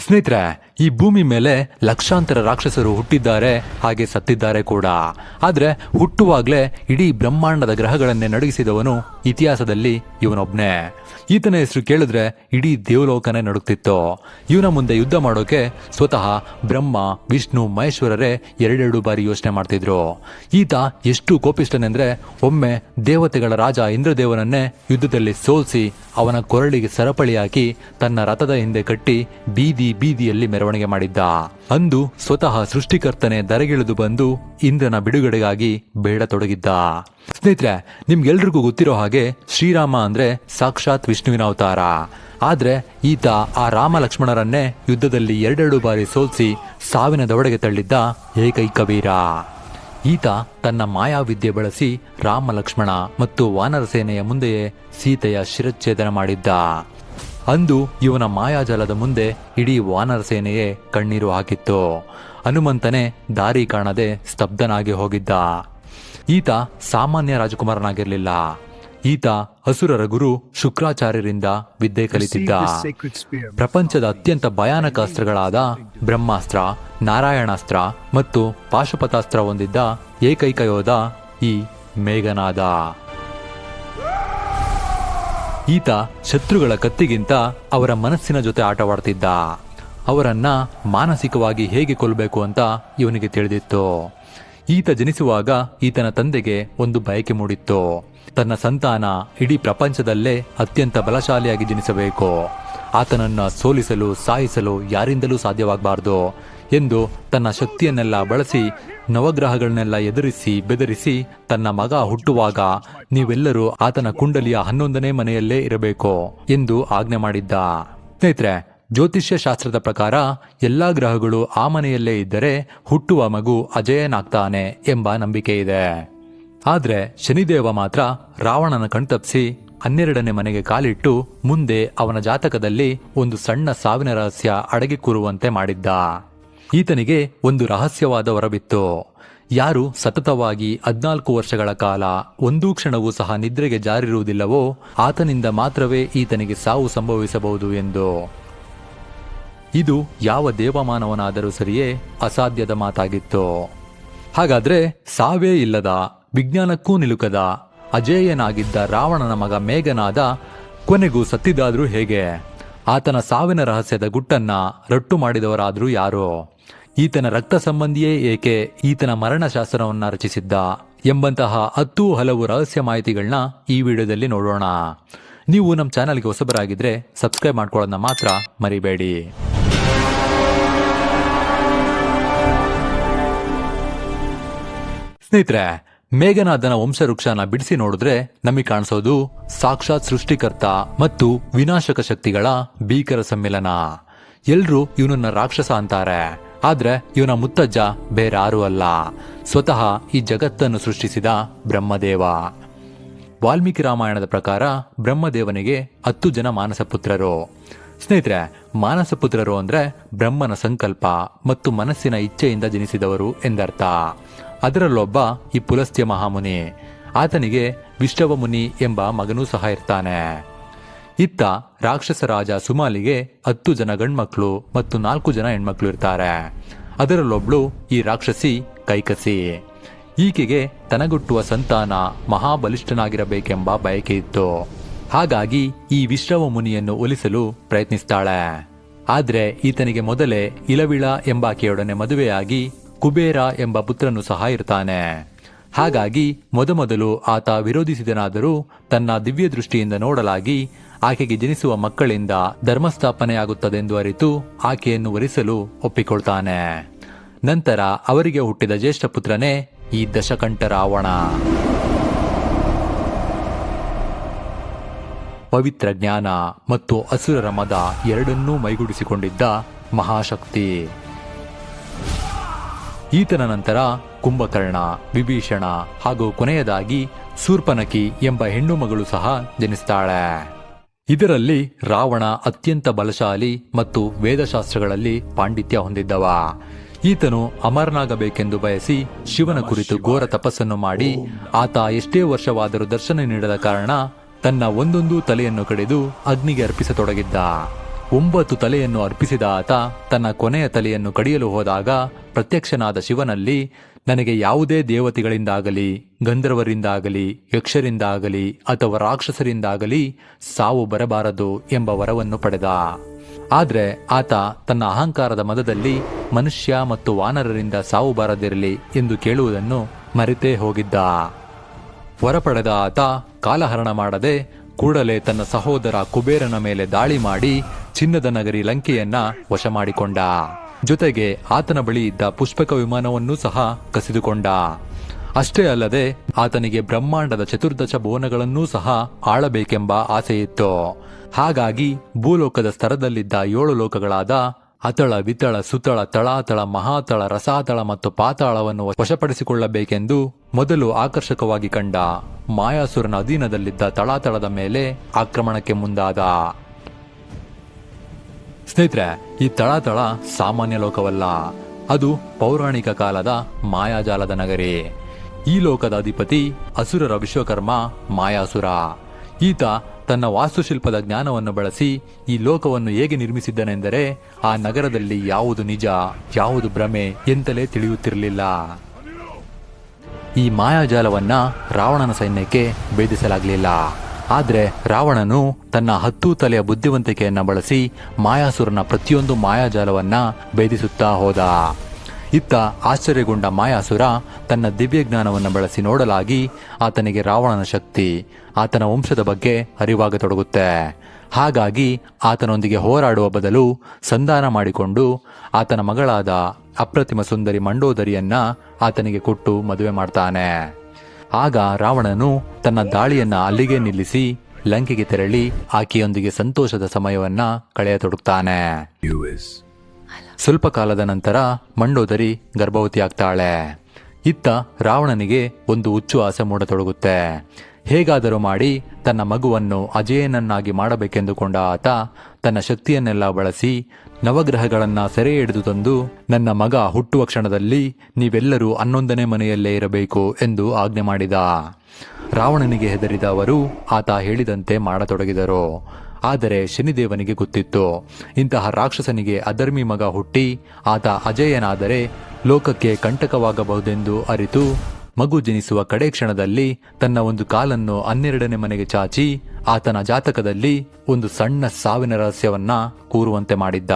ಸ್ನೇಹಿತರೆ, ಈ ಭೂಮಿ ಮೇಲೆ ಲಕ್ಷಾಂತರ ರಾಕ್ಷಸರು ಹುಟ್ಟಿದ್ದಾರೆ, ಹಾಗೆ ಸತ್ತಿದ್ದಾರೆ ಕೂಡ. ಆದ್ರೆ ಹುಟ್ಟುವಾಗ್ಲೇ ಇಡೀ ಬ್ರಹ್ಮಾಂಡದ ಗ್ರಹಗಳನ್ನೇ ನಡುಗಿಸಿದವನು ಇತಿಹಾಸದಲ್ಲಿ ಇವನೊಬ್ನೇ. ಈತನ ಹೆಸರು ಕೇಳಿದ್ರೆ ಇಡೀ ದೇವಲೋಕನೇ ನಡುಗ್ತಿತ್ತು. ಇವನ ಮುಂದೆ ಯುದ್ಧ ಮಾಡೋಕೆ ಸ್ವತಃ ಬ್ರಹ್ಮ, ವಿಷ್ಣು, ಮಹೇಶ್ವರರೇ ಎರಡೆರಡು ಬಾರಿ ಯೋಚನೆ ಮಾಡ್ತಿದ್ರು. ಈತ ಎಷ್ಟು ಕೋಪಿಷ್ಟನೆಂದ್ರೆ ಒಮ್ಮೆ ದೇವತೆಗಳ ರಾಜ ಇಂದ್ರದೇವನನ್ನೇ ಯುದ್ಧದಲ್ಲಿ ಸೋಲಿಸಿ ಅವನ ಕೊರಳಿಗೆ ಸರಪಳಿ ಹಾಕಿ ತನ್ನ ರಥದ ಹಿಂದೆ ಕಟ್ಟಿ ಬೀದಿಯಲ್ಲಿ ಮೆರವಣಿಗೆ ಮಾಡಿದ್ದ. ಅಂದು ಸ್ವತಃ ಸೃಷ್ಟಿಕರ್ತನೆ ದರೆಗಿಳಿದು ಬಂದು ಇಂದ್ರನ ಬಿಡುಗಡೆಗಾಗಿ ಬೇಡತೊಡಗಿದ್ದ. ಸ್ನೇಹಿತರೆ, ನಿಮ್ಗೆಲ್ರಿಗೂ ಗೊತ್ತಿರೋ ಹಾಗೆ ಶ್ರೀರಾಮ ಅಂದ್ರೆ ಸಾಕ್ಷಾತ್ ವಿಷ್ಣುವಿನ ಅವತಾರ. ಆದ್ರೆ ಈತ ಆ ರಾಮ ಲಕ್ಷ್ಮಣರನ್ನೇ ಯುದ್ಧದಲ್ಲಿ ಎರಡೆರಡು ಬಾರಿ ಸೋಲಿಸಿ ಸಾವಿನ ದವಡೆಗೆ ತಳ್ಳಿದ್ದ ಏಕೈಕ ವೀರ. ಈತ ತನ್ನ ಮಾಯಾವಿದ್ಯೆ ಬಳಸಿ ರಾಮ ಲಕ್ಷ್ಮಣ ಮತ್ತು ವಾನರ ಸೇನೆಯ ಮುಂದೆಯೇ ಸೀತೆಯ ಶಿರಚ್ಛೇದನ ಮಾಡಿದ್ದ. ಅಂದು ಇವನ ಮಾಯಾಜಾಲದ ಮುಂದೆ ಇಡೀ ವಾನರ ಸೇನೆಯೇ ಕಣ್ಣೀರು ಹಾಕಿತ್ತು. ಹನುಮಂತನೇ ದಾರಿ ಕಾಣದೆ ಸ್ತಬ್ಧನಾಗಿ ಹೋಗಿದ್ದ. ಈತ ಸಾಮಾನ್ಯ ರಾಜಕುಮಾರನಾಗಿರಲಿಲ್ಲ. ಈತ ಅಸುರರ ಗುರು ಶುಕ್ರಾಚಾರ್ಯರಿಂದ ವಿದ್ಯೆ ಕಲಿತಿದ್ದ. ಪ್ರಪಂಚದ ಅತ್ಯಂತ ಭಯಾನಕ ಅಸ್ತ್ರಗಳಾದ ಬ್ರಹ್ಮಾಸ್ತ್ರ, ನಾರಾಯಣಾಸ್ತ್ರ ಮತ್ತು ಪಾಶುಪತಾಸ್ತ್ರ ಹೊಂದಿದ್ದ ಏಕೈಕ ಯೋಧ ಈ ಮೇಘನಾದ. ಈತ ಶತ್ರುಗಳ ಕತ್ತಿಗಿಂತ ಅವರ ಮನಸ್ಸಿನ ಜೊತೆ ಆಟವಾಡ್ತಿದ್ದ. ಅವರನ್ನ ಮಾನಸಿಕವಾಗಿ ಹೇಗೆ ಕೊಲ್ಲಬೇಕು ಅಂತ ಇವನಿಗೆ ತಿಳಿದಿತ್ತು. ಈತ ಜನಿಸುವಾಗ ಈತನ ತಂದೆಗೆ ಒಂದು ಬಯಕೆ ಮೂಡಿತ್ತು. ತನ್ನ ಸಂತಾನ ಇಡೀ ಪ್ರಪಂಚದಲ್ಲೇ ಅತ್ಯಂತ ಬಲಶಾಲಿಯಾಗಿ ಜನಿಸಬೇಕು, ಆತನನ್ನ ಸೋಲಿಸಲು ಸಾಯಿಸಲು ಯಾರಿಂದಲೂ ಸಾಧ್ಯವಾಗಬಾರ್ದು ಎಂದು ತನ್ನ ಶಕ್ತಿಯನ್ನೆಲ್ಲ ಬಳಸಿ ನವಗ್ರಹಗಳನ್ನೆಲ್ಲ ಎದುರಿಸಿ ಬೆದರಿಸಿ ತನ್ನ ಮಗ ಹುಟ್ಟುವಾಗ ನೀವೆಲ್ಲರೂ ಆತನ ಕುಂಡಲಿಯ 11ನೇ ಮನೆಯಲ್ಲೇ ಇರಬೇಕು ಎಂದು ಆಜ್ಞೆ ಮಾಡಿದ್ದ. ಸ್ನೇಹಿತರೆ, ಜ್ಯೋತಿಷ್ಯ ಶಾಸ್ತ್ರದ ಪ್ರಕಾರ ಎಲ್ಲಾ ಗ್ರಹಗಳು ಆ ಮನೆಯಲ್ಲೇ ಇದ್ದರೆ ಹುಟ್ಟುವ ಮಗು ಅಜೇಯನಾಗ್ತಾನೆ ಎಂಬ ನಂಬಿಕೆ ಇದೆ. ಆದ್ರೆ ಶನಿದೇವ ಮಾತ್ರ ರಾವಣನ ಕಣ್ತಪ್ಪಿಸಿ 12ನೇ ಮನೆಗೆ ಕಾಲಿಟ್ಟು ಮುಂದೆ ಅವನ ಜಾತಕದಲ್ಲಿ ಒಂದು ಸಣ್ಣ ಸಾವಿನ ರಹಸ್ಯ ಅಡಗಿ ಕೂರುವಂತೆ ಮಾಡಿದ್ದ. ಈತನಿಗೆ ಒಂದು ರಹಸ್ಯವಾದ ವರವಿತ್ತು. ಯಾರು ಸತತವಾಗಿ 14 ವರ್ಷಗಳ ಕಾಲ ಒಂದೂ ಕ್ಷಣವೂ ಸಹ ನಿದ್ರೆಗೆ ಜಾರಿರುವುದಿಲ್ಲವೋ ಆತನಿಂದ ಮಾತ್ರವೇ ಈತನಿಗೆ ಸಾವು ಸಂಭವಿಸಬಹುದು ಎಂದು. ಇದು ಯಾವ ದೇವಮಾನವನಾದರೂ ಸರಿಯೇ ಅಸಾಧ್ಯದ ಮಾತಾಗಿತ್ತು. ಹಾಗಾದ್ರೆ ಸಾವೇ ಇಲ್ಲದ, ವಿಜ್ಞಾನಕ್ಕೂ ನಿಲುಕದ, ಅಜೇಯನಾಗಿದ್ದ ರಾವಣನ ಮಗ ಮೇಘನಾದ ಕೊನೆಗೂ ಸತ್ತಿದ್ದಾದ್ರೂ ಹೇಗೆ? ಆತನ ಸಾವಿನ ರಹಸ್ಯದ ಗುಟ್ಟನ್ನ ರಟ್ಟು ಮಾಡಿದವರಾದ್ರೂ ಯಾರು? ಈತನ ರಕ್ತ ಸಂಬಂಧಿಯೇ ಏಕೆ ಈತನ ಮರಣಶಾಸ್ತ್ರವನ್ನ ರಚಿಸಿದ್ದ ಎಂಬಂತಹ 10 ಹಲವು ರಹಸ್ಯ ಮಾಹಿತಿಗಳನ್ನ ಈ ವಿಡಿಯೋದಲ್ಲಿ ನೋಡೋಣ. ನೀವು ನಮ್ಮ ಚಾನಲ್ಗೆ ಹೊಸಬರಾಗಿದ್ರೆ ಸಬ್ಸ್ಕ್ರೈಬ್ ಮಾಡ್ಕೊಳ್ಳೋದನ್ನ ಮಾತ್ರ ಮರಿಬೇಡಿ. ಸ್ನೇಹಿತರೆ, ಮೇಘನಾದನ ವಂಶವೃಕ್ಷನ ಬಿಡಿಸಿ ನೋಡಿದ್ರೆ ನಮಗೆ ಕಾಣಿಸೋದು ಸಾಕ್ಷಾತ್ ಸೃಷ್ಟಿಕರ್ತ ಮತ್ತು ವಿನಾಶಕ ಶಕ್ತಿಗಳ ಭೀಕರ ಸಮ್ಮಿಲನ. ಎಲ್ರೂ ಇವನನ್ನ ರಾಕ್ಷಸ ಅಂತಾರೆ, ಆದ್ರೆ ಇವನ ಮುತ್ತಜ್ಜ ಬೇರಾರೂ ಅಲ್ಲ, ಸ್ವತಃ ಈ ಜಗತ್ತನ್ನು ಸೃಷ್ಟಿಸಿದ ಬ್ರಹ್ಮದೇವ. ವಾಲ್ಮೀಕಿ ರಾಮಾಯಣದ ಪ್ರಕಾರ ಬ್ರಹ್ಮದೇವನಿಗೆ 10 ಜನ ಮಾನಸ ಪುತ್ರರು. ಸ್ನೇಹಿತರೆ, ಮಾನಸ ಪುತ್ರರು ಅಂದ್ರೆ ಬ್ರಹ್ಮನ ಸಂಕಲ್ಪ ಮತ್ತು ಮನಸ್ಸಿನ ಇಚ್ಛೆಯಿಂದ ಜನಿಸಿದವರು ಎಂದರ್ಥ. ಅದರಲ್ಲೊಬ್ಬ ಈ ಪುಲಸ್ತ್ಯ ಮಹಾಮುನಿ. ಆತನಿಗೆ ವಿಷ್ಟವ ಮುನಿ ಎಂಬ ಮಗನೂ ಸಹ ಇರ್ತಾನೆ. ಇತ್ತ ರಾಕ್ಷಸ ರಾಜ ಸುಮಾಲಿಗೆ 10 ಜನ ಗಂಡ್ಮಕ್ಳು ಮತ್ತು 4 ಜನ ಹೆಣ್ಮಕ್ಳು ಇರ್ತಾರೆ. ಅದರಲ್ಲೊಬ್ಳು ಈ ರಾಕ್ಷಸಿ ಕೈಕಸಿ. ಈಕೆಗೆ ತನಗುಟ್ಟುವ ಸಂತಾನ ಮಹಾಬಲಿಷ್ಠನಾಗಿರಬೇಕೆಂಬ ಬಯಕೆ ಇತ್ತು. ಹಾಗಾಗಿ ಈ ವಿಶ್ರವ ಮುನಿಯನ್ನು ಒಲಿಸಲು ಪ್ರಯತ್ನಿಸ್ತಾಳೆ. ಆದ್ರೆ ಈತನಿಗೆ ಮೊದಲೇ ಇಲವಿಳ ಎಂಬಾಕೆಯೊಡನೆ ಮದುವೆಯಾಗಿ ಕುಬೇರ ಎಂಬ ಪುತ್ರನು ಸಹ ಇರ್ತಾನೆ. ಹಾಗಾಗಿ ಮೊದಮೊದಲು ಆತ ವಿರೋಧಿಸಿದನಾದರೂ ತನ್ನ ದಿವ್ಯ ದೃಷ್ಟಿಯಿಂದ ನೋಡಲಾಗಿ ಆಕೆಗೆ ಜನಿಸುವ ಮಕ್ಕಳಿಂದ ಧರ್ಮಸ್ಥಾಪನೆಯಾಗುತ್ತದೆಂದು ಅರಿತು ಆಕೆಯನ್ನು ವರಿಸಲು ಒಪ್ಪಿಕೊಳ್ತಾನೆ. ನಂತರ ಅವರಿಗೆ ಹುಟ್ಟಿದ ಜ್ಯೇಷ್ಠ ಪುತ್ರನೇ ಈ ದಶಕಂಠ ರಾವಣ. ಪವಿತ್ರ ಜ್ಞಾನ ಮತ್ತು ಅಸುರರ ಮದ ಎರಡನ್ನೂ ಮೈಗೂಡಿಸಿಕೊಂಡಿದ್ದ ಮಹಾಶಕ್ತಿ. ಈತನ ನಂತರ ಕುಂಭಕರ್ಣ, ವಿಭೀಷಣ ಹಾಗೂ ಕೊನೆಯದಾಗಿ ಶೂರ್ಪನಖಿ ಎಂಬ ಹೆಣ್ಣು ಮಗಳು ಸಹ ಜನಿಸ್ತಾಳೆ. ಇದರಲ್ಲಿ ರಾವಣ ಅತ್ಯಂತ ಬಲಶಾಲಿ ಮತ್ತು ವೇದಶಾಸ್ತ್ರಗಳಲ್ಲಿ ಪಾಂಡಿತ್ಯ ಹೊಂದಿದ್ದವ. ಈತನು ಅಮರನಾಗಬೇಕೆಂದು ಬಯಸಿ ಶಿವನ ಕುರಿತು ಘೋರ ತಪಸ್ಸನ್ನು ಮಾಡಿ ಆತ ಎಷ್ಟೇ ವರ್ಷವಾದರೂ ದರ್ಶನ ನೀಡದ ಕಾರಣ ತನ್ನ ಒಂದೊಂದು ತಲೆಯನ್ನು ಕಡಿದು ಅಗ್ನಿಗೆ ಅರ್ಪಿಸತೊಡಗಿದ್ದ. 9 ತಲೆಯನ್ನು ಅರ್ಪಿಸಿದ ಆತ ತನ್ನ ಕೊನೆಯ ತಲೆಯನ್ನು ಕಡಿಯಲು ಹೋದಾಗ ಪ್ರತ್ಯಕ್ಷನಾದ ಶಿವನಲ್ಲಿ, ನನಗೆ ಯಾವುದೇ ದೇವತೆಗಳಿಂದಾಗಲಿ, ಗಂಧರ್ವರಿಂದಾಗಲಿ, ಯಕ್ಷರಿಂದಾಗಲಿ ಅಥವಾ ರಾಕ್ಷಸರಿಂದಾಗಲಿ ಸಾವು ಬರಬಾರದು ಎಂಬ ವರವನ್ನು ಪಡೆದ. ಆದ್ರೆ ಆತ ತನ್ನ ಅಹಂಕಾರದ ಮದದಲ್ಲಿ ಮನುಷ್ಯ ಮತ್ತು ವಾನರರಿಂದ ಸಾವು ಬಾರದಿರಲಿ ಎಂದು ಕೇಳುವುದನ್ನು ಮರೆತೇ ಹೋಗಿದ್ದ. ವರ ಪಡೆದ ಆತ ಕಾಲಹರಣ ಮಾಡದೆ ಕೂಡಲೇ ತನ್ನ ಸಹೋದರ ಕುಬೇರನ ಮೇಲೆ ದಾಳಿ ಮಾಡಿ ಚಿನ್ನದ ನಗರಿ ಲಂಕೆಯನ್ನ ವಶ ಮಾಡಿಕೊಂಡ. ಜೊತೆಗೆ ಆತನ ಬಳಿ ಇದ್ದ ಪುಷ್ಪಕ ವಿಮಾನವನ್ನೂ ಸಹ ಕಸಿದುಕೊಂಡ. ಅಷ್ಟೇ ಅಲ್ಲದೆ ಆತನಿಗೆ ಬ್ರಹ್ಮಾಂಡದ ಚತುರ್ದಶ ಭುವನಗಳನ್ನೂ ಸಹ ಆಳಬೇಕೆಂಬ ಆಸೆಯಿತ್ತು. ಹಾಗಾಗಿ ಭೂಲೋಕದ ಸ್ತರದಲ್ಲಿದ್ದ 7 ಲೋಕಗಳಾದ ಅತಳ, ವಿತಳ, ಸುತಳ, ತಳಾತಳ, ಮಹಾತಳ, ರಸಾತಳ ಮತ್ತು ಪಾತಾಳವನ್ನು ವಶಪಡಿಸಿಕೊಳ್ಳಬೇಕೆಂದು ಮೊದಲು ಆಕರ್ಷಕವಾಗಿ ಕಂಡ ಮಾಯಾಸುರನ ಅಧೀನದಲ್ಲಿದ್ದ ತಳಾತಳದ ಮೇಲೆ ಆಕ್ರಮಣಕ್ಕೆ ಮುಂದಾದ. ಸ್ನೇಹಿತರೆ, ಈ ತಳಾತಳ ಸಾಮಾನ್ಯ ಲೋಕವಲ್ಲ, ಅದು ಪೌರಾಣಿಕ ಕಾಲದ ಮಾಯಾಜಾಲದ ನಗರಿ. ಈ ಲೋಕದ ಅಧಿಪತಿ ಅಸುರರ ವಿಶ್ವಕರ್ಮ ಮಾಯಾಸುರ. ಈತ ತನ್ನ ವಾಸ್ತುಶಿಲ್ಪದ ಜ್ಞಾನವನ್ನು ಬಳಸಿ ಈ ಲೋಕವನ್ನು ಹೇಗೆ ನಿರ್ಮಿಸಿದ್ದನೆಂದರೆ ಆ ನಗರದಲ್ಲಿ ಯಾವುದು ನಿಜ, ಯಾವುದು ಭ್ರಮೆ ಎಂತಲೇ ತಿಳಿಯುತ್ತಿರಲಿಲ್ಲ. ಈ ಮಾಯಾಜಾಲವನ್ನ ರಾವಣನ ಸೈನ್ಯಕ್ಕೆ ಭೇದಿಸಲಾಗಲಿಲ್ಲ. ಆದರೆ ರಾವಣನು ತನ್ನ 10 ತಲೆಯ ಬುದ್ಧಿವಂತಿಕೆಯನ್ನ ಬಳಸಿ ಮಾಯಾಸುರನ ಪ್ರತಿಯೊಂದು ಮಾಯಾಜಾಲವನ್ನ ಭೇದಿಸುತ್ತಾ ಹೋದ. ಇತ್ತ ಆಶ್ಚರ್ಯಗೊಂಡ ಮಾಯಾಸುರ ತನ್ನ ದಿವ್ಯ ಜ್ಞಾನವನ್ನು ಬಳಸಿ ನೋಡಲಾಗಿ ಆತನಿಗೆ ರಾವಣನ ಶಕ್ತಿ, ಆತನ ವಂಶದ ಬಗ್ಗೆ ಅರಿವಾಗತೊಡಗುತ್ತೆ. ಹಾಗಾಗಿ ಆತನೊಂದಿಗೆ ಹೋರಾಡುವ ಬದಲು ಸಂಧಾನ ಮಾಡಿಕೊಂಡು ಆತನ ಮಗಳಾದ ಅಪ್ರತಿಮ ಸುಂದರಿ ಮಂಡೋದರಿಯನ್ನ ಆತನಿಗೆ ಕೊಟ್ಟು ಮದುವೆ ಮಾಡ್ತಾನೆ. ಆಗ ರಾವಣನು ತನ್ನ ದಾಳಿಯನ್ನ ಅಲ್ಲಿಗೆ ನಿಲ್ಲಿಸಿ ಲಂಕೆಗೆ ತೆರಳಿ ಆಕೆಯೊಂದಿಗೆ ಸಂತೋಷದ ಸಮಯವನ್ನ ಕಳೆಯತೊಡಗ್ತಾನೆ. ಸ್ವಲ್ಪ ಕಾಲದ ನಂತರ ಮಂಡೋದರಿ ಗರ್ಭವತಿಯಾಗ್ತಾಳೆ. ಇತ್ತ ರಾವಣನಿಗೆ ಒಂದು ಹುಚ್ಚು ಆಸೆ ಮೂಡತೊಡಗುತ್ತೆ. ಹೇಗಾದರೂ ಮಾಡಿ ತನ್ನ ಮಗುವನ್ನು ಅಜೇಯನನ್ನಾಗಿ ಮಾಡಬೇಕೆಂದುಕೊಂಡ ಆತ ತನ್ನ ಶಕ್ತಿಯನ್ನೆಲ್ಲ ಬಳಸಿ ನವಗ್ರಹಗಳನ್ನ ಸೆರೆ ಹಿಡಿದು ತಂದು, ನನ್ನ ಮಗ ಹುಟ್ಟುವ ಕ್ಷಣದಲ್ಲಿ ನೀವೆಲ್ಲರೂ 11ನೇ ಮನೆಯಲ್ಲೇ ಇರಬೇಕು ಎಂದು ಆಜ್ಞೆ ಮಾಡಿದ. ರಾವಣನಿಗೆ ಹೆದರಿದ ಅವರು ಆತ ಹೇಳಿದಂತೆ ಮಾಡತೊಡಗಿದರು. ಆದರೆ ಶನಿದೇವನಿಗೆ ಗೊತ್ತಿತ್ತು, ಇಂತಹ ರಾಕ್ಷಸನಿಗೆ ಅಧರ್ಮಿ ಮಗ ಹುಟ್ಟಿ ಆತ ಅಜೇಯನಾದರೆ ಲೋಕಕ್ಕೆ ಕಂಟಕವಾಗಬಹುದೆಂದು ಅರಿತು ಮಗು ಜನಿಸುವ ಕಡೆ ಕ್ಷಣದಲ್ಲಿ ತನ್ನ ಒಂದು ಕಾಲನ್ನು 12ನೇ ಮನೆಗೆ ಚಾಚಿ ಆತನ ಜಾತಕದಲ್ಲಿ ಒಂದು ಸಣ್ಣ ಸಾವಿನ ರಹಸ್ಯವನ್ನ ಕೂರುವಂತೆ ಮಾಡಿದ್ದ.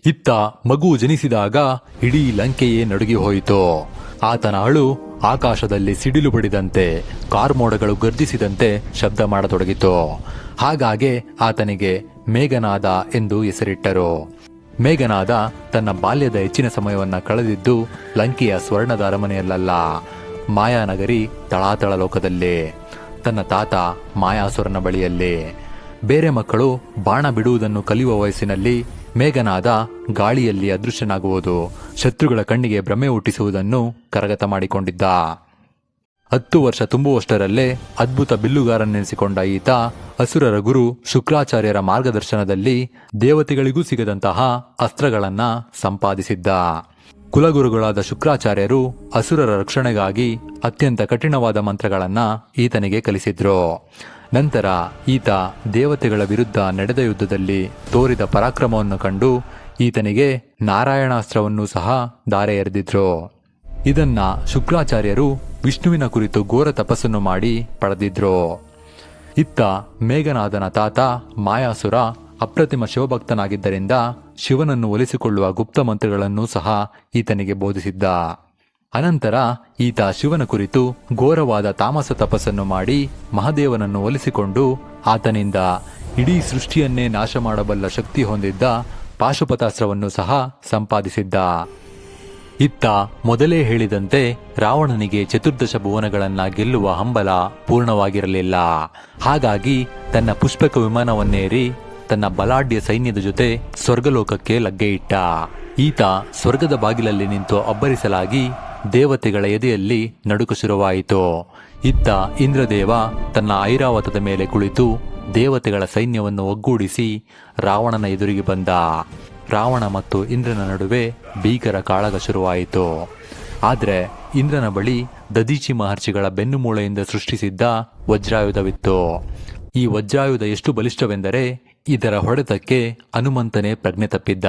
ಇತ್ತ ಮಗು ಜನಿಸಿದಾಗ ಇಡೀ ಲಂಕೆಯೇ ನಡುಗಿ ಹೋಯಿತು. ಆತನ ಅಳು ಆಕಾಶದಲ್ಲಿ ಸಿಡಿಲು ಬಡಿದಂತೆ, ಕಾರ್ಮೋಡಗಳು ಗರ್ಜಿಸಿದಂತೆ ಶಬ್ದ ಮಾಡತೊಡಗಿತು. ಹಾಗಾಗಿ ಆತನಿಗೆ ಮೇಘನಾದ ಎಂದು ಹೆಸರಿಟ್ಟರು. ಮೇಘನಾದ ತನ್ನ ಬಾಲ್ಯದ ಹೆಚ್ಚಿನ ಸಮಯವನ್ನ ಕಳೆದಿದ್ದು ಲಂಕೆಯ ಸ್ವರ್ಣದ ಅರಮನೆಯಲ್ಲ, ಮಾಯಾನಗರಿ ತಳಾತಳ ಲೋಕದಲ್ಲಿ, ತನ್ನ ತಾತ ಮಾಯಾಸುರನ ಬಳಿಯಲ್ಲಿ. ಬೇರೆ ಮಕ್ಕಳು ಬಾಣ ಬಿಡುವುದನ್ನು ಕಲಿಯುವ ವಯಸ್ಸಿನಲ್ಲಿ ಮೇಘನಾದ ಗಾಳಿಯಲ್ಲಿ ಅದೃಶ್ಯನಾಗುವುದು, ಶತ್ರುಗಳ ಕಣ್ಣಿಗೆ ಭ್ರಮೆ ಹುಟ್ಟಿಸುವುದನ್ನು ಕರಗತ ಮಾಡಿಕೊಂಡಿದ್ದ. 10 ವರ್ಷ ತುಂಬುವಷ್ಟರಲ್ಲೇ ಅದ್ಭುತ ಬಿಲ್ಲುಗಾರನೆನಿಸಿಕೊಂಡ ಈತ ಅಸುರರ ಗುರು ಶುಕ್ರಾಚಾರ್ಯರ ಮಾರ್ಗದರ್ಶನದಲ್ಲಿ ದೇವತೆಗಳಿಗೂ ಸಿಗದಂತಹ ಅಸ್ತ್ರಗಳನ್ನ ಸಂಪಾದಿಸಿದ್ದ. ಕುಲಗುರುಗಳಾದ ಶುಕ್ರಾಚಾರ್ಯರು ಅಸುರರ ರಕ್ಷಣೆಗಾಗಿ ಅತ್ಯಂತ ಕಠಿಣವಾದ ಮಂತ್ರಗಳನ್ನ ಈತನಿಗೆ ಕಲಿಸಿದ್ರು. ನಂತರ ಈತ ದೇವತೆಗಳ ವಿರುದ್ಧ ನಡೆದ ಯುದ್ಧದಲ್ಲಿ ತೋರಿದ ಪರಾಕ್ರಮವನ್ನು ಕಂಡು ಈತನಿಗೆ ನಾರಾಯಣಾಸ್ತ್ರವನ್ನೂ ಸಹ ಧಾರೆ ಎರೆದಿದ್ರು. ಇದನ್ನ ಶುಕ್ರಾಚಾರ್ಯರು ವಿಷ್ಣುವಿನ ಕುರಿತು ಘೋರ ತಪಸ್ಸನ್ನು ಮಾಡಿ ಪಡೆದಿದ್ರು. ಇತ್ತ ಮೇಘನಾದನ ತಾತ ಮಾಯಾಸುರ ಅಪ್ರತಿಮ ಶಿವಭಕ್ತನಾಗಿದ್ದರಿಂದ ಶಿವನನ್ನು ಒಲಿಸಿಕೊಳ್ಳುವ ಗುಪ್ತ ಮಂತ್ರಗಳನ್ನೂ ಸಹ ಈತನಿಗೆ ಬೋಧಿಸಿದ್ದ. ಅನಂತರ ಈತ ಶಿವನ ಕುರಿತು ಘೋರವಾದ ತಾಮಸ ತಪಸ್ಸನ್ನು ಮಾಡಿ ಮಹಾದೇವನನ್ನು ಒಲಿಸಿಕೊಂಡು ಆತನಿಂದ ಇಡೀ ಸೃಷ್ಟಿಯನ್ನೇ ನಾಶ ಮಾಡಬಲ್ಲ ಶಕ್ತಿ ಹೊಂದಿದ್ದ ಪಾಶುಪತಾಸ್ತ್ರವನ್ನು ಸಹ ಸಂಪಾದಿಸಿದ್ದ. ಇತ್ತ ಮೊದಲೇ ಹೇಳಿದಂತೆ ರಾವಣನಿಗೆ ಚತುರ್ದಶ ಭುವನಗಳನ್ನ ಗೆಲ್ಲುವ ಹಂಬಲ ಪೂರ್ಣವಾಗಿರಲಿಲ್ಲ. ಹಾಗಾಗಿ ತನ್ನ ಪುಷ್ಪಕ ವಿಮಾನವನ್ನೇರಿ ತನ್ನ ಬಲಾಢ್ಯ ಸೈನ್ಯದ ಜೊತೆ ಸ್ವರ್ಗಲೋಕಕ್ಕೆ ಲಗ್ಗೆ ಇಟ್ಟ. ಈತ ಸ್ವರ್ಗದ ಬಾಗಿಲಲ್ಲಿ ನಿಂತು ಅಬ್ಬರಿಸಲಾಗಿ ದೇವತೆಗಳ ಎದೆಯಲ್ಲಿ ನಡುಕ ಶುರುವಾಯಿತು. ಇತ್ತ ಇಂದ್ರದೇವ ತನ್ನ ಐರಾವತದ ಮೇಲೆ ಕುಳಿತು ದೇವತೆಗಳ ಸೈನ್ಯವನ್ನು ಒಗ್ಗೂಡಿಸಿ ರಾವಣನ ಎದುರಿಗೆ ಬಂದ. ರಾವಣ ಮತ್ತು ಇಂದ್ರನ ನಡುವೆ ಭೀಕರ ಕಾಳಗ ಶುರುವಾಯಿತು. ಆದರೆ ಇಂದ್ರನ ಬಳಿ ದದೀಚಿ ಮಹರ್ಷಿಗಳ ಬೆನ್ನುಮೂಳೆಯಿಂದ ಸೃಷ್ಟಿಸಿದ್ದ ವಜ್ರಾಯುಧವಿತ್ತು. ಈ ವಜ್ರಾಯುಧ ಎಷ್ಟು ಬಲಿಷ್ಠವೆಂದರೆ ಇದರ ಹೊಡೆತಕ್ಕೆ ಹನುಮಂತನೇ ಪ್ರಜ್ಞೆ ತಪ್ಪಿದ್ದ.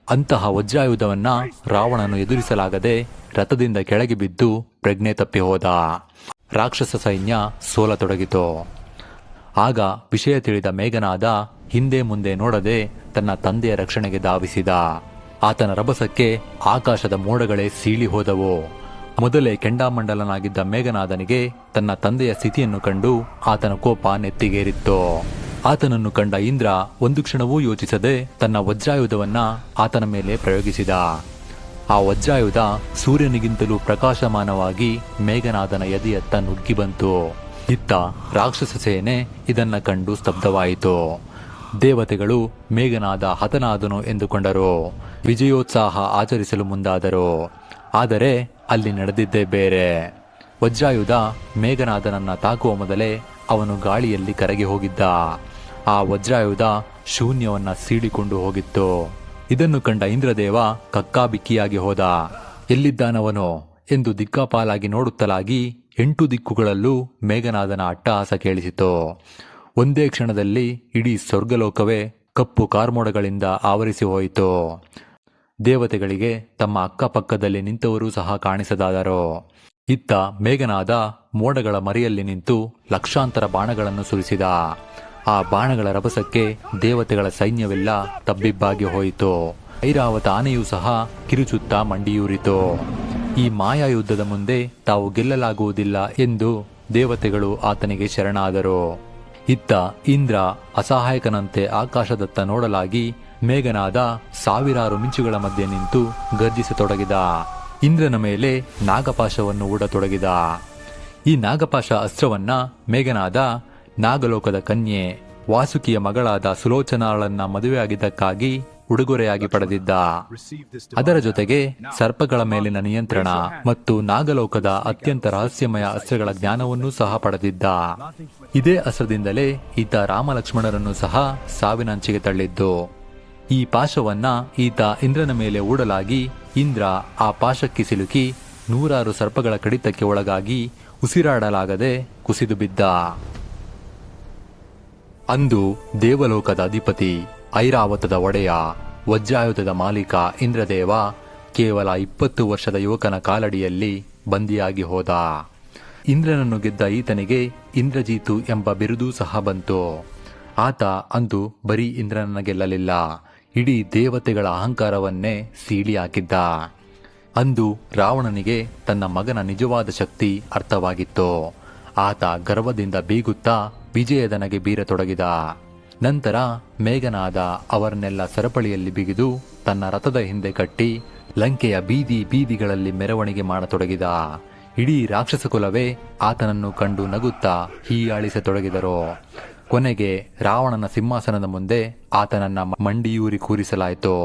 ಅಂತಹ ವಜ್ರಾಯುಧವನ್ನ ರಾವಣನು ಎದುರಿಸಲಾಗದೆ ರಥದಿಂದ ಕೆಳಗೆ ಬಿದ್ದು ಪ್ರಜ್ಞೆ ತಪ್ಪಿ ಹೋದ. ರಾಕ್ಷಸ ಸೈನ್ಯ ಸೋಲತೊಡಗಿತು. ಆಗ ವಿಷಯ ತಿಳಿದ ಮೇಘನಾದ ಹಿಂದೆ ಮುಂದೆ ನೋಡದೆ ತನ್ನ ತಂದೆಯ ರಕ್ಷಣೆಗೆ ಧಾವಿಸಿದ. ಆತನ ರಭಸಕ್ಕೆ ಆಕಾಶದ ಮೋಡಗಳೇ ಸೀಳಿ ಹೋದವು. ಮೊದಲೇ ಕೆಂಡಾಮಂಡಲನಾಗಿದ್ದ ಮೇಘನಾದನಿಗೆ ತನ್ನ ತಂದೆಯ ಸ್ಥಿತಿಯನ್ನು ಕಂಡು ಆತನ ಕೋಪ ನೆತ್ತಿಗೇರಿತ್ತು. ಆತನನ್ನು ಕಂಡ ಇಂದ್ರ ಒಂದು ಕ್ಷಣವೂ ಯೋಚಿಸದೆ ತನ್ನ ವಜ್ರಾಯುಧವನ್ನ ಆತನ ಮೇಲೆ ಪ್ರಯೋಗಿಸಿದ. ಆ ವಜ್ರಾಯುಧ ಸೂರ್ಯನಿಗಿಂತಲೂ ಪ್ರಕಾಶಮಾನವಾಗಿ ಮೇಘನಾದನ ಎದೆಯತ್ತ ನುಗ್ಗಿ ಬಂತು. ಇತ್ತ ರಾಕ್ಷಸ ಸೇನೆ ಇದನ್ನ ಕಂಡು ಸ್ತಬ್ಧವಾಯಿತು. ದೇವತೆಗಳು ಮೇಘನಾದ ಹತನಾದನು ಎಂದುಕೊಂಡರು. ವಿಜಯೋತ್ಸಾಹ ಆಚರಿಸಲು ಮುಂದಾದರು. ಆದರೆ ಅಲ್ಲಿ ನಡೆದಿದ್ದೇ ಬೇರೆ. ವಜ್ರಾಯುಧ ಮೇಘನಾದನನ್ನ ತಾಕುವ ಮೊದಲೇ ಅವನು ಗಾಳಿಯಲ್ಲಿ ಕರಗಿ ಹೋಗಿದ್ದ. ಆ ವಜ್ರಾಯುಧ ಶೂನ್ಯವನ್ನ ಸೀಳಿಕೊಂಡು ಹೋಗಿತ್ತು. ಇದನ್ನು ಕಂಡ ಇಂದ್ರದೇವ ಕಕ್ಕಾಬಿಕ್ಕಿಯಾಗಿ ಹೋದ. ಎಲ್ಲಿದ್ದಾನವನೋ ಎಂದು ದಿಕ್ಕಾಪಾಲಾಗಿ ನೋಡುತ್ತಲಾಗಿ 8 ದಿಕ್ಕುಗಳಲ್ಲೂ ಮೇಘನಾದನ ಅಟ್ಟಹಾಸ ಕೇಳಿಸಿತು. ಒಂದೇ ಕ್ಷಣದಲ್ಲಿ ಇಡೀ ಸ್ವರ್ಗಲೋಕವೇ ಕಪ್ಪು ಕಾರ್ಮೋಡಗಳಿಂದ ಆವರಿಸಿ ಹೋಯಿತು. ದೇವತೆಗಳಿಗೆ ತಮ್ಮ ಅಕ್ಕಪಕ್ಕದಲ್ಲಿ ನಿಂತವರೂ ಸಹ ಕಾಣಿಸದಾದರು. ಇತ್ತ ಮೇಘನಾದ ಮೋಡಗಳ ಮರೆಯಲ್ಲಿ ನಿಂತು ಲಕ್ಷಾಂತರ ಬಾಣಗಳನ್ನು ಸುರಿಸಿದ. ಆ ಬಾಣಗಳ ರಭಸಕ್ಕೆ ದೇವತೆಗಳ ಸೈನ್ಯವೆಲ್ಲ ತಬ್ಬಿಬ್ಬಾಗಿ ಹೋಯಿತು. ಐರಾವತ ಆನೆಯೂ ಸಹ ಕಿರುಚುತ್ತಾ ಮಂಡಿಯೂರಿತು. ಈ ಮಾಯಾಯುದ್ಧದ ಮುಂದೆ ತಾವು ಗೆಲ್ಲಲಾಗುವುದಿಲ್ಲ ಎಂದು ದೇವತೆಗಳು ಆತನಿಗೆ ಶರಣಾದರು. ಇತ್ತ ಇಂದ್ರ ಅಸಹಾಯಕನಂತೆ ಆಕಾಶದತ್ತ ನೋಡಲಾಗಿ ಮೇಘನಾದ ಸಾವಿರಾರು ಮಿಂಚುಗಳ ಮಧ್ಯೆ ನಿಂತು ಗರ್ಜಿಸತೊಡಗಿದ. ಇಂದ್ರನ ಮೇಲೆ ನಾಗಪಾಶವನ್ನು ಹೂಡತೊಡಗಿದ. ಈ ನಾಗಪಾಶ ಅಸ್ತ್ರವನ್ನ ಮೇಘನಾದ ನಾಗಲೋಕದ ಕನ್ಯೆ ವಾಸುಕಿಯ ಮಗಳಾದ ಸುಲೋಚನಾಳನ್ನ ಮದುವೆಯಾಗಿದ್ದಕ್ಕಾಗಿ ಉಡುಗೊರೆಯಾಗಿ ಪಡೆದಿದ್ದ. ಅದರ ಜೊತೆಗೆ ಸರ್ಪಗಳ ಮೇಲಿನ ನಿಯಂತ್ರಣ ಮತ್ತು ನಾಗಲೋಕದ ಅತ್ಯಂತ ರಹಸ್ಯಮಯ ಅಸ್ತ್ರಗಳ ಜ್ಞಾನವನ್ನೂ ಸಹ ಪಡೆದಿದ್ದ. ಇದೇ ಅಸ್ತ್ರದಿಂದಲೇ ಈತ ರಾಮಲಕ್ಷ್ಮಣರನ್ನು ಸಹ ಸಾವಿನಂಚಿಗೆ ತಳ್ಳಿದ್ದು. ಈ ಪಾಶವನ್ನ ಈತ ಇಂದ್ರನ ಮೇಲೆ ಹೂಡಲಾಗಿ ಇಂದ್ರ ಆ ಪಾಶಕ್ಕೆ ಸಿಲುಕಿ 100 ಸರ್ಪಗಳ ಕಡಿತಕ್ಕೆ ಒಳಗಾಗಿ ಉಸಿರಾಡಲಾಗದೆ ಕುಸಿದು ಬಿದ್ದ. ಅಂದು ದೇವಲೋಕದ ಅಧಿಪತಿ, ಐರಾವತದ ಒಡೆಯ, ವಜ್ರಾಯುಧದ ಮಾಲೀಕ ಇಂದ್ರದೇವ ಕೇವಲ 20 ವರ್ಷದ ಯುವಕನ ಕಾಲಡಿಯಲ್ಲಿ ಬಂದಿಯಾಗಿ ಹೋದ. ಇಂದ್ರನನ್ನು ಗೆದ್ದ ಈತನಿಗೆ ಇಂದ್ರಜೀತು ಎಂಬ ಬಿರುದೂ ಸಹ ಬಂತು. ಆತ ಅಂದು ಬರೀ ಇಂದ್ರನನ್ನ ಗೆಲ್ಲಲಿಲ್ಲ, ಇಡೀ ದೇವತೆಗಳ ಅಹಂಕಾರವನ್ನೇ ಸೀಳಿ ಹಾಕಿದ್ದ. ಅಂದು ರಾವಣನಿಗೆ ತನ್ನ ಮಗನ ನಿಜವಾದ ಶಕ್ತಿ ಅರ್ಥವಾಗಿತ್ತು. ಆತ ಗರ್ವದಿಂದ ಬೀಗುತ್ತಾ ವಿಜಯದನಗೆ ಬೀರತೊಡಗಿದ. ನಂತರ ಮೇಘನಾದ ಅವರನ್ನೆಲ್ಲ ಸರಪಳಿಯಲ್ಲಿ ಬಿಗಿದು ತನ್ನ ರಥದ ಹಿಂದೆ ಕಟ್ಟಿ ಲಂಕೆಯ ಬೀದಿ ಬೀದಿಗಳಲ್ಲಿ ಮೆರವಣಿಗೆ ಮಾಡತೊಡಗಿದ. ಇಡೀ ರಾಕ್ಷಸ ಕುಲವೇ ಆತನನ್ನು ಕಂಡು ನಗುತ್ತಾ ಹೀಯಾಳಿಸತೊಡಗಿದರು. ಕೊನೆಗೆ ರಾವಣನ ಸಿಂಹಾಸನದ ಮುಂದೆ ಆತನನ್ನ ಮಂಡಿಯೂರಿ ಕೂರಿಸಲಾಯಿತು.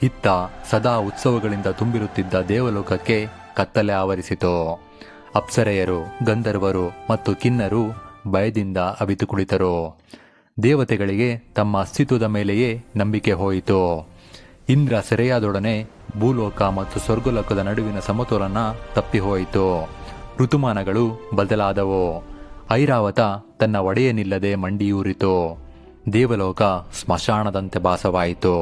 ಇತ್ತ ಸದಾ ಉತ್ಸವಗಳಿಂದ ತುಂಬಿರುತ್ತಿದ್ದ ದೇವಲೋಕಕ್ಕೆ ಕತ್ತಲೆ ಆವರಿಸಿತು. ಅಪ್ಸರೆಯರು, ಗಂಧರ್ವರು ಮತ್ತು ಕಿನ್ನರು ಭಯದಿಂದ ಅವಿತು ಕುಳಿತರು. ದೇವತೆಗಳಿಗೆ ತಮ್ಮ ಅಸ್ತಿತ್ವದ ಮೇಲೆಯೇ ನಂಬಿಕೆ ಹೋಯಿತು. ಇಂದ್ರ ಸೆರೆಯಾದೊಡನೆ ಭೂಲೋಕ ಮತ್ತು ಸ್ವರ್ಗಲೋಕದ ನಡುವಿನ ಸಮತೋಲನ ತಪ್ಪಿಹೋಯಿತು. ಋತುಮಾನಗಳು ಬದಲಾದವು. ಐರಾವತ ತನ್ನ ಒಡೆಯನಿಲ್ಲದೆ ಮಂಡಿಯೂರಿತು. ದೇವಲೋಕ ಸ್ಮಶಾನದಂತೆ ಭಾಸವಾಯಿತು.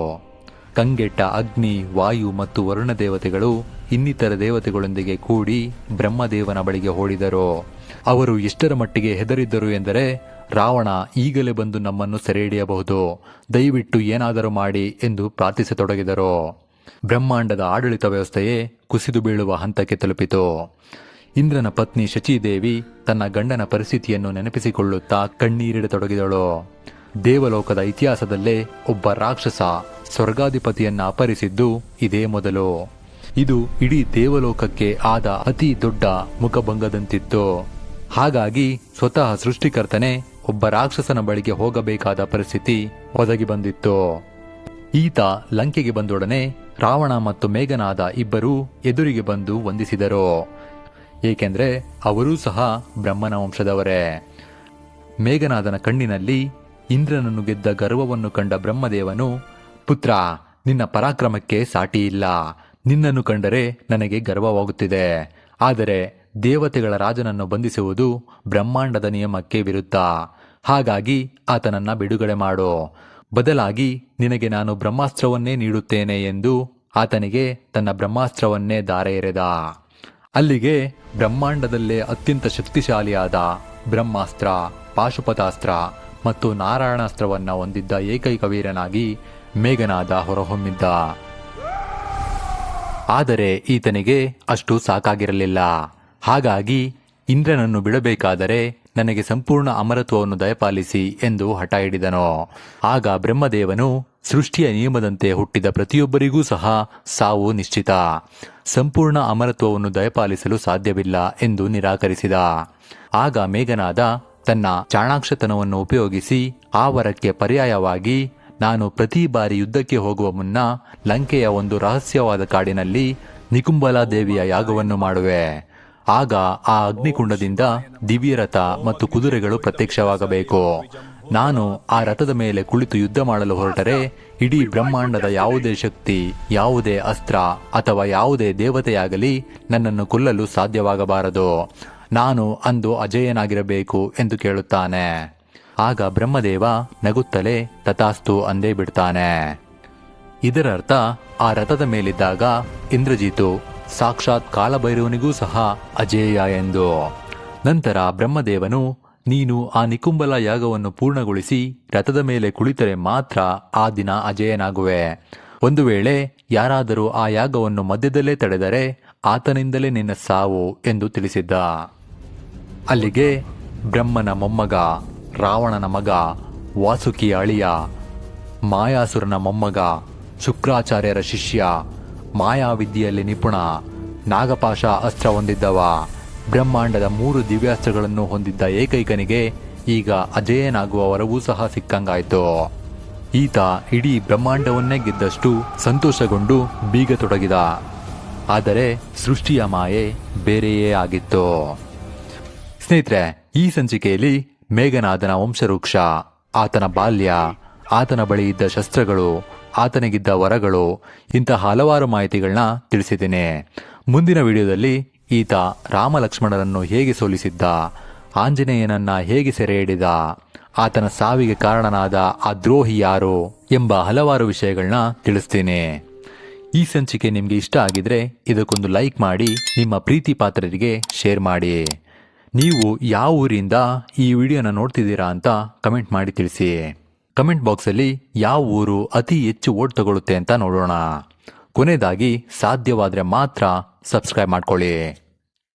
ಕಂಗೆಟ್ಟ ಅಗ್ನಿ, ವಾಯು ಮತ್ತು ವರುಣ ದೇವತೆಗಳು ಇನ್ನಿತರ ದೇವತೆಗಳೊಂದಿಗೆ ಕೂಡಿ ಬ್ರಹ್ಮದೇವನ ಬಳಿಗೆ ಓಡಿದರು. ಅವರು ಎಷ್ಟರ ಮಟ್ಟಿಗೆ ಹೆದರಿದ್ದರು ಎಂದರೆ, ರಾವಣ ಈಗಲೇ ಬಂದು ನಮ್ಮನ್ನು ಸೆರೆ ಹಿಡಿಯಬಹುದು, ದಯವಿಟ್ಟು ಏನಾದರೂ ಮಾಡಿ ಎಂದು ಪ್ರಾರ್ಥಿಸತೊಡಗಿದರು. ಬ್ರಹ್ಮಾಂಡದ ಆಡಳಿತ ವ್ಯವಸ್ಥೆಯೇ ಕುಸಿದು ಬೀಳುವ ಹಂತಕ್ಕೆ ತಲುಪಿತು. ಇಂದ್ರನ ಪತ್ನಿ ಶಚೀದೇವಿ ತನ್ನ ಗಂಡನ ಪರಿಸ್ಥಿತಿಯನ್ನು ನೆನಪಿಸಿಕೊಳ್ಳುತ್ತಾ ಕಣ್ಣೀರಿಡತೊಡಗಿದಳು. ದೇವಲೋಕದ ಇತಿಹಾಸದಲ್ಲೇ ಒಬ್ಬ ರಾಕ್ಷಸ ಸ್ವರ್ಗಾಧಿಪತಿಯನ್ನ ಅಪಹರಿಸಿದ್ದು ಇದೇ ಮೊದಲು. ಇದು ಇಡೀ ದೇವಲೋಕಕ್ಕೆ ಆದ ಅತಿ ದೊಡ್ಡ ಮುಖಭಂಗದಂತಿತ್ತು. ಹಾಗಾಗಿ ಸ್ವತಃ ಸೃಷ್ಟಿಕರ್ತನೇ ಒಬ್ಬ ರಾಕ್ಷಸನ ಬಳಿಗೆ ಹೋಗಬೇಕಾದ ಪರಿಸ್ಥಿತಿ ಒದಗಿ ಬಂದಿತ್ತು. ಈತ ಲಂಕೆಗೆ ಬಂದೊಡನೆ ರಾವಣ ಮತ್ತು ಮೇಘನಾದ ಇಬ್ಬರೂ ಎದುರಿಗೆ ಬಂದು ವಂದಿಸಿದರು. ಏಕೆಂದ್ರೆ ಅವರೂ ಸಹ ಬ್ರಹ್ಮನ ವಂಶದವರೇ. ಮೇಘನಾದನ ಕಣ್ಣಿನಲ್ಲಿ ಇಂದ್ರನನ್ನು ಗೆದ್ದ ಗರ್ವವನ್ನು ಕಂಡ ಬ್ರಹ್ಮದೇವನು, ಪುತ್ರ, ನಿನ್ನ ಪರಾಕ್ರಮಕ್ಕೆ ಸಾಟಿಯಿಲ್ಲ. ನಿನ್ನನ್ನು ಕಂಡರೆ ನನಗೆ ಗರ್ವವಾಗುತ್ತಿದೆ. ಆದರೆ ದೇವತೆಗಳ ರಾಜನನ್ನು ಬಂಧಿಸುವುದು ಬ್ರಹ್ಮಾಂಡದ ನಿಯಮಕ್ಕೆ ವಿರುದ್ಧ. ಹಾಗಾಗಿ ಆತನನ್ನ ಬಿಡುಗಡೆ ಮಾಡು. ಬದಲಾಗಿ ನಿನಗೆ ನಾನು ಬ್ರಹ್ಮಾಸ್ತ್ರವನ್ನೇ ನೀಡುತ್ತೇನೆ ಎಂದು ಆತನಿಗೆ ತನ್ನ ಬ್ರಹ್ಮಾಸ್ತ್ರವನ್ನೇ ಧಾರೆ ಎರೆದ. ಅಲ್ಲಿಗೆ ಬ್ರಹ್ಮಾಂಡದಲ್ಲೇ ಅತ್ಯಂತ ಶಕ್ತಿಶಾಲಿಯಾದ ಬ್ರಹ್ಮಾಸ್ತ್ರ, ಪಾಶುಪತಾಸ್ತ್ರ ಮತ್ತು ನಾರಾಯಣಾಸ್ತ್ರವನ್ನ ಹೊಂದಿದ್ದ ಏಕೈಕ ವೀರನಾಗಿ ಮೇಘನಾದ ಹೊರಹೊಮ್ಮಿದ್ದ. ಆದರೆ ಈತನಿಗೆ ಅಷ್ಟು ಸಾಕಾಗಿರಲಿಲ್ಲ. ಹಾಗಾಗಿ ಇಂದ್ರನನ್ನು ಬಿಡಬೇಕಾದರೆ ನನಗೆ ಸಂಪೂರ್ಣ ಅಮರತ್ವವನ್ನು ದಯಪಾಲಿಸಿ ಎಂದು ಹಠ ಹಿಡಿದನು. ಆಗ ಬ್ರಹ್ಮದೇವನು ಸೃಷ್ಟಿಯ ನಿಯಮದಂತೆ ಹುಟ್ಟಿದ ಪ್ರತಿಯೊಬ್ಬರಿಗೂ ಸಹ ಸಾವು ನಿಶ್ಚಿತ, ಸಂಪೂರ್ಣ ಅಮರತ್ವವನ್ನು ದಯಪಾಲಿಸಲು ಸಾಧ್ಯವಿಲ್ಲ ಎಂದು ನಿರಾಕರಿಸಿದ. ಆಗ ಮೇಘನಾದ ತನ್ನ ಚಾಣಾಕ್ಷತನವನ್ನು ಉಪಯೋಗಿಸಿ ಆ ವರಕ್ಕೆ ಪರ್ಯಾಯವಾಗಿ ನಾನು ಪ್ರತಿ ಬಾರಿ ಯುದ್ಧಕ್ಕೆ ಹೋಗುವ ಮುನ್ನ ಲಂಕೆಯ ಒಂದು ರಹಸ್ಯವಾದ ಕಾಡಿನಲ್ಲಿ ನಿಕುಂಬಲಾ ದೇವಿಯ ಯಾಗವನ್ನು ಮಾಡುವೆ. ಆಗ ಆ ಅಗ್ನಿಕುಂಡದಿಂದ ದಿವ್ಯರಥ ಮತ್ತು ಕುದುರೆಗಳು ಪ್ರತ್ಯಕ್ಷವಾಗಬೇಕು. ನಾನು ಆ ರಥದ ಮೇಲೆ ಕುಳಿತು ಯುದ್ಧ ಮಾಡಲು ಹೊರಟರೆ ಇಡೀ ಬ್ರಹ್ಮಾಂಡದ ಯಾವುದೇ ಶಕ್ತಿ, ಯಾವುದೇ ಅಸ್ತ್ರ ಅಥವಾ ಯಾವುದೇ ದೇವತೆಯಾಗಲಿ ನನ್ನನ್ನು ಕೊಲ್ಲಲು ಸಾಧ್ಯವಾಗಬಾರದು. ನಾನು ಅಂದು ಅಜೇಯನಾಗಿರಬೇಕು ಎಂದು ಕೇಳುತ್ತಾನೆ. ಆಗ ಬ್ರಹ್ಮದೇವ ನಗುತ್ತಲೇ ತಥಾಸ್ತು ಅಂದೇ ಬಿಡ್ತಾನೆ. ಇದರರ್ಥ ಆ ರಥದ ಮೇಲಿದ್ದಾಗ ಇಂದ್ರಜಿತು ಸಾಕ್ಷಾತ್ ಕಾಲಭೈರವನಿಗೂ ಸಹ ಅಜೇಯ ಎಂದು. ನಂತರ ಬ್ರಹ್ಮದೇವನು ನೀನು ಆ ನಿಕುಂಬಲ ಯಾಗವನ್ನು ಪೂರ್ಣಗೊಳಿಸಿ ರಥದ ಮೇಲೆ ಕುಳಿತರೆ ಮಾತ್ರ ಆ ದಿನ ಅಜೇಯನಾಗುವೆ. ಒಂದು ವೇಳೆ ಯಾರಾದರೂ ಆ ಯಾಗವನ್ನು ಮಧ್ಯದಲ್ಲೇ ತಡೆದರೆ ಆತನಿಂದಲೇ ನಿನ್ನ ಸಾವು ಎಂದು ತಿಳಿಸಿದ್ದ. ಅಲ್ಲಿಗೆ ಬ್ರಹ್ಮನ ಮೊಮ್ಮಗ, ರಾವಣನ ಮಗ, ವಾಸುಕಿಯ ಅಳಿಯ, ಮಾಯಾಸುರನ ಮೊಮ್ಮಗ, ಶುಕ್ರಾಚಾರ್ಯರ ಶಿಷ್ಯ, ಮಾಯಾವಿದ್ಯೆಯಲ್ಲಿ ನಿಪುಣ, ನಾಗಪಾಶ ಅಸ್ತ್ರ ಹೊಂದಿದ್ದವ, ಬ್ರಹ್ಮಾಂಡದ 3 ದಿವ್ಯಾಸ್ತ್ರಗಳನ್ನು ಹೊಂದಿದ್ದ ಏಕೈಕನಿಗೆ ಈಗ ಅಜೇಯನಾಗುವ ವರವೂ ಸಹ ಸಿಕ್ಕಂಗಾಯ್ತು. ಈತ ಇಡೀ ಬ್ರಹ್ಮಾಂಡವನ್ನೇ ಗೆದ್ದಷ್ಟು ಸಂತೋಷಗೊಂಡು ಬೀಗತೊಡಗಿದ. ಆದರೆ ಸೃಷ್ಟಿಯ ಮಾಯೆ ಬೇರೆಯೇ ಆಗಿತ್ತು. ಸ್ನೇಹಿತರೆ, ಈ ಸಂಚಿಕೆಯಲ್ಲಿ ಮೇಘನಾದನ ವಂಶವೃಕ್ಷ, ಆತನ ಬಾಲ್ಯ, ಆತನ ಬಳಿ ಇದ್ದ ಶಸ್ತ್ರಗಳು, ಆತನಿಗಿದ್ದ ವರಗಳು, ಇಂತಹ ಹಲವಾರು ಮಾಹಿತಿಗಳನ್ನ ತಿಳಿಸಿದ್ದೇನೆ. ಮುಂದಿನ ವಿಡಿಯೋದಲ್ಲಿ ಈತ ರಾಮಲಕ್ಷ್ಮಣರನ್ನು ಹೇಗೆ ಸೋಲಿಸಿದ್ದ, ಆಂಜನೇಯನನ್ನ ಹೇಗೆ ಸೆರೆ ಹಿಡಿದ, ಆತನ ಸಾವಿಗೆ ಕಾರಣನಾದ ಆ ದ್ರೋಹಿ ಯಾರು ಎಂಬ ಹಲವಾರು ವಿಷಯಗಳನ್ನ ತಿಳಿಸ್ತೀನಿ. ಈ ಸಂಚಿಕೆ ನಿಮಗೆ ಇಷ್ಟ ಆಗಿದ್ರೆ ಇದಕ್ಕೊಂದು ಲೈಕ್ ಮಾಡಿ, ನಿಮ್ಮ ಪ್ರೀತಿ ಪಾತ್ರರಿಗೆ ಶೇರ್ ಮಾಡಿ. ನೀವು ಯಾವ ಊರಿಂದ ಈ ವಿಡಿಯೋನ ನೋಡ್ತಿದ್ದೀರಾ ಅಂತ ಕಮೆಂಟ್ ಮಾಡಿ ತಿಳಿಸಿ. ಕಮೆಂಟ್ ಬಾಕ್ಸಲ್ಲಿ ಯಾವ ಊರು ಅತಿ ಹೆಚ್ಚು ವೋಟ್ ತಗೊಳುತ್ತೆ ಅಂತ ನೋಡೋಣ. ಕೊನೆಯದಾಗಿ ಸಾಧ್ಯವಾದರೆ ಮಾತ್ರ ಸಬ್ಸ್ಕ್ರೈಬ್ ಮಾಡ್ಕೊಳ್ಳಿ.